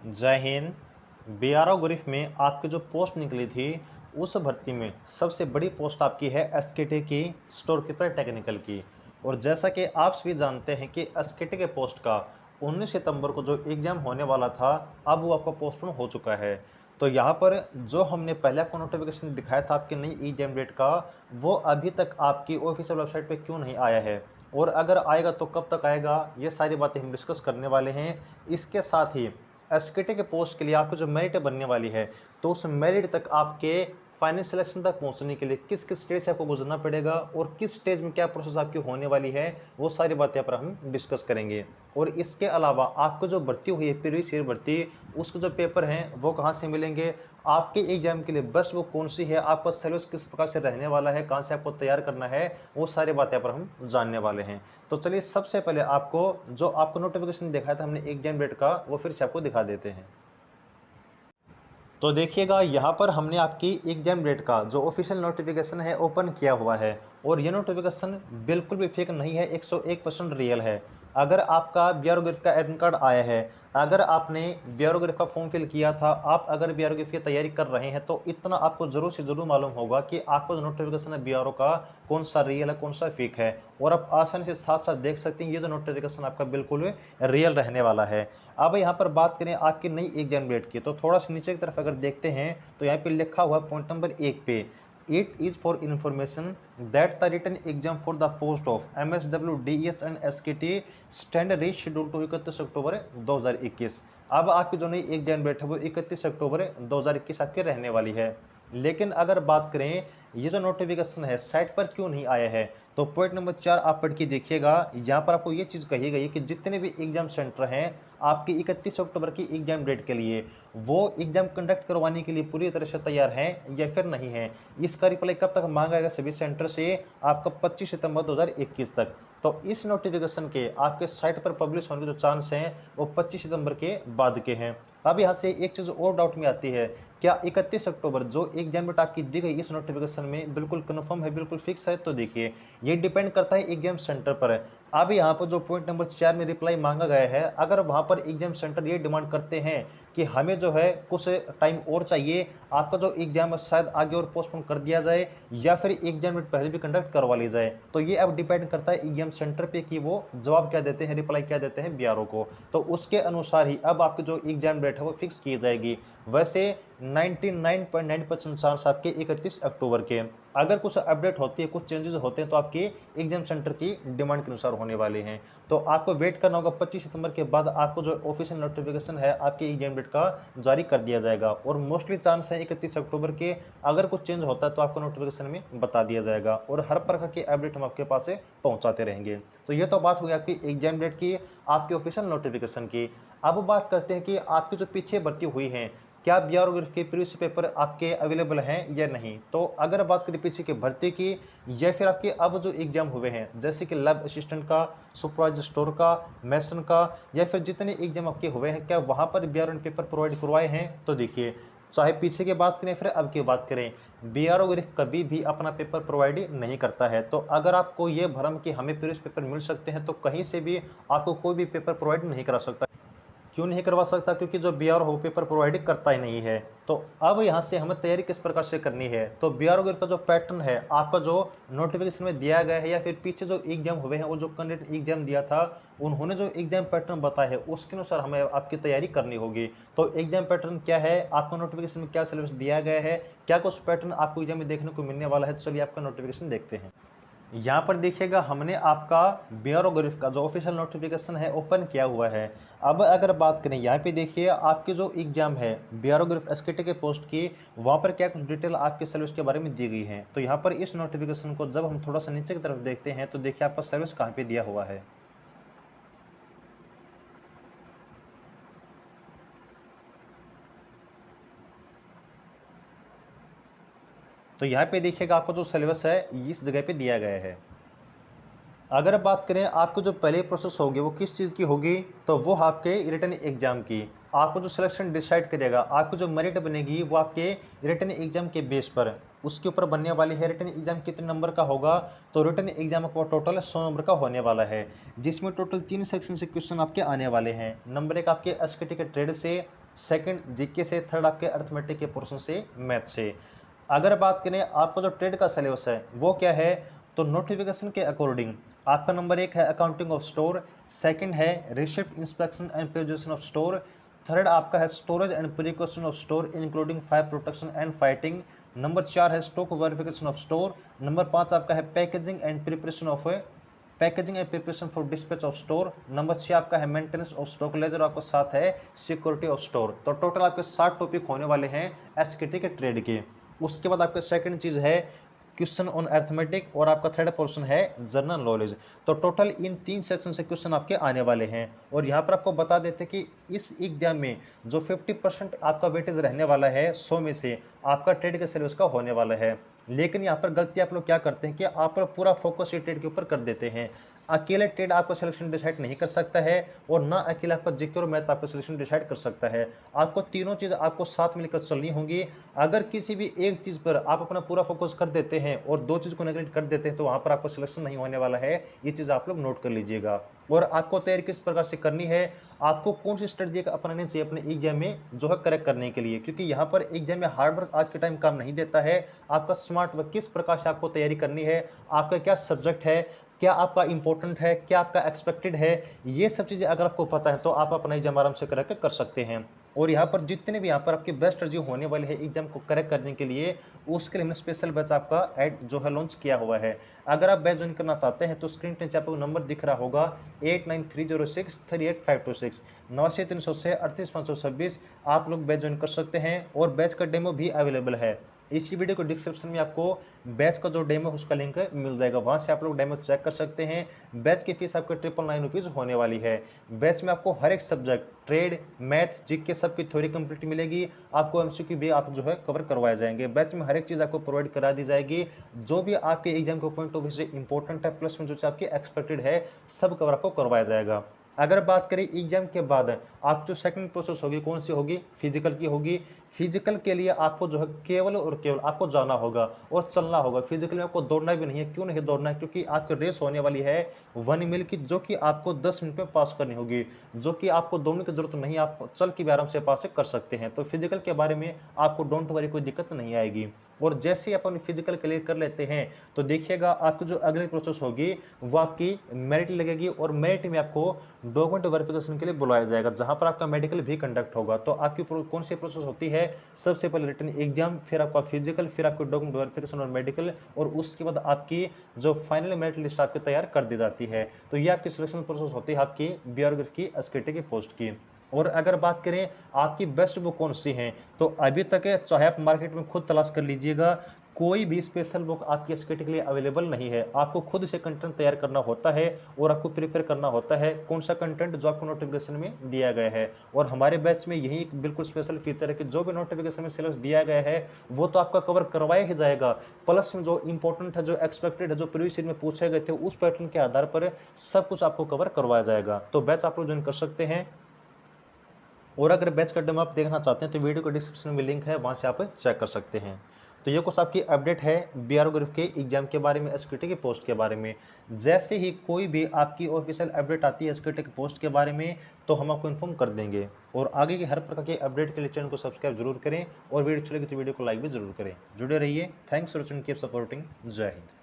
जय Hind. BRO grief में आपकी जो पोस्ट निकली थी उस भर्ती में सबसे बड़ी पोस्ट आपकी है एसकेटी की स्टोर कीपर टेक्निकल की। और जैसा कि आप सभी जानते हैं कि एसकेटी के पोस्ट का 19 सितंबर को जो एग्ज़ाम होने वाला था अब वो आपका पोस्टपोन हो चुका है। तो यहाँ पर जो हमने पहले आपको नोटिफिकेशन दिखाया था आपकी नई एग्जाम डेट का, वो अभी तक आपकी ऑफिशियल वेबसाइट पे क्यों नहीं आया है और अगर आएगा तो कब तक आएगा, ये सारी बातें हम डिस्कस करने वाले हैं। इसके साथ ही एसकेटी के पोस्ट के लिए आपको जो मेरिट बनने वाली है तो उस मेरिट तक आपके फाइनल सिलेक्शन तक पहुंचने के लिए किस किस स्टेज से आपको गुजरना पड़ेगा और किस स्टेज में क्या प्रोसेस आपकी होने वाली है, वो सारी बातें पर हम डिस्कस करेंगे। और इसके अलावा आपको जो भर्ती हुई है प्रीवियस ईयर भर्ती, उसके जो पेपर हैं वो कहाँ से मिलेंगे, आपके एग्जाम के लिए बेस्ट वो कौन सी है, आपका सिलेबस किस प्रकार से रहने वाला है, कहाँ से आपको तैयार करना है, वो सारी बातें पर हम जानने वाले हैं। तो चलिए सबसे पहले आपको जो आपको नोटिफिकेशन दिखाया था हमने एग्जाम डेट का, वो फिर से आपको दिखा देते हैं। तो देखिएगा यहाँ पर हमने आपकी एग्जाम डेट का जो ऑफिशियल नोटिफिकेशन है ओपन किया हुआ है और ये नोटिफिकेशन बिल्कुल भी फेक नहीं है, 101% रियल है। अगर आपका बीआरओ ग्रिफ का एडमिट कार्ड आया है, अगर आपने बीआरओ ग्रिफ का फॉर्म फिल किया था, आप अगर बीआरओ ग्रिफ की तैयारी कर रहे हैं तो इतना आपको जरूर से जरूर मालूम होगा कि आपको जो नोटिफिकेशन है बीआरओ का कौन सा रियल है कौन सा फेक है। और आप आसानी से साफ साफ देख सकते हैं ये जो नोटिफिकेशन आपका बिल्कुल रियल रहने वाला है। अब यहाँ पर बात करें आपकी नई एग्जाम डेट की, तो थोड़ा सा नीचे की तरफ अगर देखते हैं तो यहाँ पे लिखा हुआ पॉइंट नंबर 1 पे, it is for information that the written exam for the post of MSW DES and SKT stand reschedule to 31 October 2021। अब आपकी जो नई एग्जाम डेट है वो 31 अक्टूबर 2021 आपके रहने वाली है। लेकिन अगर बात करें ये जो नोटिफिकेशन है साइट पर क्यों नहीं आया है, तो पॉइंट नंबर 4 आप पढ़ के देखिएगा। यहाँ पर आपको ये चीज़ कही गई कि जितने भी एग्जाम सेंटर हैं आपकी 31 अक्टूबर की एग्जाम डेट के लिए, वो एग्जाम कंडक्ट करवाने के लिए पूरी तरह से तैयार हैं या फिर नहीं है। इसका रिप्लाई कब तक मांगा जाएगा सभी सेंटर से, आपका 25 सितंबर 2021 तक। तो इस नोटिफिकेशन के आपके साइट पर पब्लिश होने के जो चांस हैं वो 25 सितंबर के बाद के हैं। अब यहाँ से एक चीज़ और डाउट में आती है, क्या 31 अक्टूबर जो एग्जाम डेट आपकी दी गई इस नोटिफिकेशन में बिल्कुल कन्फर्म है, बिल्कुल फिक्स है? तो देखिए ये डिपेंड करता है एग्जाम सेंटर पर। अब यहाँ पर जो पॉइंट नंबर 4 में रिप्लाई मांगा गया है, अगर वहाँ पर एग्जाम सेंटर ये डिमांड करते हैं कि हमें जो है कुछ टाइम और चाहिए, आपका जो एग्जाम है शायद आगे और पोस्टपोन कर दिया जाए या फिर एग्जाम डेट पहले भी कंडक्ट करवा ली जाए, तो ये अब डिपेंड करता है एग्जाम सेंटर पे कि वो जवाब क्या देते हैं, रिप्लाई क्या देते हैं बीआरओ को। तो उसके अनुसार ही अब आपकी जो एग्जाम डेट है वो फिक्स की जाएगी। वैसे 99.9% चांस आपके 31 अक्टूबर के। अगर कुछ अपडेट होती है, कुछ चेंजेस होते हैं तो आपके एग्जाम सेंटर की डिमांड के अनुसार होने वाले हैं। तो आपको वेट करना होगा, 25 सितंबर के बाद आपको जो ऑफिशियल नोटिफिकेशन है आपके एग्जाम डेट का जारी कर दिया जाएगा और मोस्टली चांस है 31 अक्टूबर के। अगर कुछ चेंज होता है तो आपको नोटिफिकेशन में बता दिया जाएगा और हर प्रकार की अपडेट हम आपके पास से पहुंचाते रहेंगे। तो ये तो बात हो गई आपकी एग्जाम डेट की, आपके ऑफिशियल नोटिफिकेशन की। अब बात करते हैं कि आपकी जो पीछे भर्ती हुई है, क्या बीआरओ ग्रिफ के प्रीवियस पेपर आपके अवेलेबल हैं या नहीं। तो अगर बात करें पीछे की भर्ती की या फिर आपके अब जो एग्जाम हुए हैं जैसे कि लैब असिस्टेंट का, सुपरवाइजर स्टोर का, मैसन का, या फिर जितने एग्जाम आपके हुए हैं क्या वहाँ पर बीआरओ ने पेपर प्रोवाइड करवाए हैं, तो देखिए चाहे पीछे की बात करें फिर अब की बात करें, बीआरओ ग्रिफ कभी भी अपना पेपर प्रोवाइड नहीं करता है। तो अगर आपको ये भ्रम कि हमें प्रीवियस पेपर मिल सकते हैं, तो कहीं से भी आपको कोई भी पेपर प्रोवाइड नहीं करा सकता। क्यों नहीं करवा सकता? क्योंकि जो बीआरओ हो पेपर प्रोवाइड करता ही नहीं है। तो अब यहाँ से हमें तैयारी किस प्रकार से करनी है, तो बीआरओ का जो पैटर्न है आपका जो नोटिफिकेशन में दिया गया है या फिर पीछे जो एग्जाम हुए हैं वो जो कैंडिडेट एग्जाम दिया था उन्होंने जो एग्जाम पैटर्न बताया है उसके अनुसार हमें आपकी तैयारी करनी होगी। तो एग्जाम पैटर्न क्या है, आपको नोटिफिकेशन में क्या सिलेबस दिया गया है, क्या कुछ पैटर्न आपको एग्जाम में देखने को मिलने वाला है, चलिए आपका नोटिफिकेशन देखते हैं। यहाँ पर देखिएगा हमने आपका बीआरओ ग्रिफ का जो ऑफिशियल नोटिफिकेशन है ओपन किया हुआ है। अब अगर बात करें यहाँ पे देखिए आपके जो एग्जाम है बीआरओ ग्रिफ एसकेटी के पोस्ट की, वहाँ पर क्या कुछ डिटेल आपके सर्विस के बारे में दी गई है। तो यहाँ पर इस नोटिफिकेशन को जब हम थोड़ा सा नीचे की तरफ देखते हैं तो देखिए आपका सर्विस कहाँ पे दिया हुआ है। तो यहाँ पे देखिएगा आपको जो सिलेबस है इस जगह पे दिया गया है। अगर बात करें आपको जो पहले प्रोसेस होगी वो किस चीज़ की होगी, तो वो आपके रिटन एग्जाम की। आपको जो सिलेक्शन डिसाइड करेगा, आपको जो मेरिट बनेगी वो आपके रिटन एग्जाम के बेस पर उसके ऊपर बनने वाली है। रिटन एग्जाम कितने नंबर का होगा, तो रिटन एग्जाम का टोटल 100 नंबर का होने वाला है, जिसमें टोटल 3 सेक्शन से क्वेश्चन आपके आने वाले हैं। नंबर 1 आपके एसकेटी के ट्रेड से, सेकंड जीके से, थर्ड आपके अर्थमेटिक के पोर्शन से, मैथ से। अगर बात करें आपका जो ट्रेड का सिलेबस है वो क्या है, तो नोटिफिकेशन के अकॉर्डिंग आपका नंबर 1 है अकाउंटिंग ऑफ स्टोर, सेकंड है receipt inspection and preparation of store, third आपका है storage and precaution of store including fire protection and fighting, number 4 है stock verification of store, number 5 आपका है packaging and preparation of packaging and preparation for dispatch of store, number 6 आपका है maintenance of stock laser, आपका 7 है security of store. तो total आपके 7 topic होने वाले हैं एसकेटी के ट्रेड के। उसके बाद आपका सेकंड चीज़ है क्वेश्चन ऑन अर्थमेटिक और आपका थर्ड पोर्शन है जनरल नॉलेज। तो टोटल इन 3 सेक्शन से क्वेश्चन आपके आने वाले हैं। और यहाँ पर आपको बता देते कि इस एग्जाम में जो 50% आपका वेटेज रहने वाला है 100 में से आपका ट्रेड के सिलेबस का होने वाला है। लेकिन यहाँ पर गलती आप लोग क्या करते हैं कि आप लोग पूरा फोकस ये ट्रेड के ऊपर कर देते हैं। अकेले ट्रेड आपका सिलेक्शन डिसाइड नहीं कर सकता है और ना अकेले आपका जीके और मैथ आपका सिलेक्शन डिसाइड कर सकता है। आपको तीनों चीज़ आपको साथ मिलकर चलनी होंगी। अगर किसी भी एक चीज़ पर आप अपना पूरा फोकस कर देते हैं और 2 चीज़ को नेगलेक्ट कर देते हैं तो वहाँ पर आपका सिलेक्शन नहीं होने वाला है। ये चीज़ आप लोग नोट कर लीजिएगा। और आपको तैयारी किस प्रकार से करनी है, आपको कौन सी स्ट्रेटजी अपनानी चाहिए अपने एग्जाम में जो है करेक्ट करने के लिए, क्योंकि यहाँ पर एग्जाम में हार्ड वर्क आज के टाइम काम नहीं देता है। आपका स्मार्ट वर्क किस प्रकार से आपको तैयारी करनी है, आपका क्या सब्जेक्ट है, क्या आपका इंपॉर्टेंट है, क्या आपका एक्सपेक्टेड है, ये सब चीज़ें अगर आपको पता है तो आप अपना एग्जाम आराम से करके कर सकते हैं। और यहाँ पर जितने भी यहाँ पर आपके बेस्ट जो होने वाले हैं एग्जाम को करेक्ट करने के लिए, उसके लिए हमने स्पेशल बैच आपका ऐड जो है लॉन्च किया हुआ है। अगर आप बैच ज्वाइन करना चाहते हैं तो स्क्रीन पर नीचे आपको नंबर दिख रहा होगा 8930638526 9300 आप लोग बैच ज्वाइन कर सकते हैं। और बैच का डेमो भी अवेलेबल है। इसी वीडियो को डिस्क्रिप्शन में आपको बैच का जो डेमो उसका लिंक मिल जाएगा, वहाँ से आप लोग डेमो चेक कर सकते हैं। बैच की फीस आपको 999 रुपीज़ होने वाली है। बैच में आपको हर एक सब्जेक्ट ट्रेड, मैथ, जीके सबकी थ्योरी कंप्लीट मिलेगी। आपको एमसीक्यू भी आप जो है कवर करवाए जाएंगे। बैच में हर एक चीज़ आपको प्रोवाइड करा दी जाएगी जो भी आपके एग्जाम के पॉइंट ऑफ व्यू से इंपॉर्टेंट है, प्लस में जो आपकी एक्सपेक्टेड है सब कवर आपको करवाया जाएगा। अगर बात करें एग्जाम के बाद आप जो सेकंड प्रोसेस होगी कौन सी होगी, फिजिकल की होगी। फिजिकल के लिए आपको जो है केवल और केवल आपको जाना होगा और चलना होगा। फिजिकल में आपको दौड़ना भी नहीं है। क्यों नहीं दौड़ना है, क्योंकि आपकी रेस होने वाली है 1 मील की, जो कि आपको 10 मिनट में पास करनी होगी, जो कि आपको दौड़ने की जरूरत नहीं, आप चल के भी आराम से पास कर सकते हैं। तो फिजिकल के बारे में आपको डोंट वरी, कोई दिक्कत नहीं आएगी। और जैसे ही अपन फिजिकल क्लियर कर लेते हैं तो देखिएगा आपकी जो अगली प्रोसेस होगी वो आपकी मेरिट लगेगी। और मेरिट में आपको डॉक्यूमेंट वेरिफिकेशन के लिए बुलाया जाएगा, जहां पर आपका मेडिकल भी कंडक्ट होगा। तो आपकी कौन सी प्रोसेस होती है, सबसे पहले रिटन एग्जाम, फिर आपका फिजिकल, फिर आपको डॉक्यूमेंट वेरिफिकेशन और मेडिकल, और उसके बाद आपकी जो फाइनल मेरिट लिस्ट आपकी तैयार कर दी जाती है। तो ये आपकी सिलेक्शन प्रोसेस होती है आपकी बीआरओ की एसकेटी की पोस्ट की। और अगर बात करें आपकी बेस्ट बुक कौन सी है, तो अभी तक है चाहे आप मार्केट में खुद तलाश कर लीजिएगा, कोई भी स्पेशल बुक आपकी एसकेटी के लिए अवेलेबल नहीं है। आपको खुद से कंटेंट तैयार करना होता है और आपको प्रिपेयर करना होता है कौन सा कंटेंट जो आपको नोटिफिकेशन में दिया गया है। और हमारे बैच में यही एक बिल्कुल स्पेशल फीचर है कि जो भी नोटिफिकेशन में सिलेबस दिया गया है वो तो आपका कवर करवाया ही जाएगा, प्लस में जो इंपॉर्टेंट है, जो एक्सपेक्टेड है, जो प्रीवियस ईयर में पूछे गए थे उस पैटर्न के आधार पर सब कुछ आपको कवर करवाया जाएगा। तो बैच आप लोग ज्वाइन कर सकते हैं। और अगर बैच का डेमो आप देखना चाहते हैं तो वीडियो को डिस्क्रिप्शन में लिंक है, वहाँ से आप चेक कर सकते हैं। तो ये कुछ आपकी अपडेट है बीआरओ ग्रुप के एग्जाम के बारे में, एसकेटी की पोस्ट के बारे में। जैसे ही कोई भी आपकी ऑफिशियल अपडेट आती है एसकेटी की पोस्ट के बारे में तो हम आपको इन्फॉर्म कर देंगे। और आगे की हर प्रकार के अपडेट के लिए चैनल को सब्सक्राइब जरूर करें और वीडियो अच्छी लगी तो वीडियो को लाइक भी जरूर करें। जुड़े रहिए। Thanks for watching, keep supporting. जय हिंद।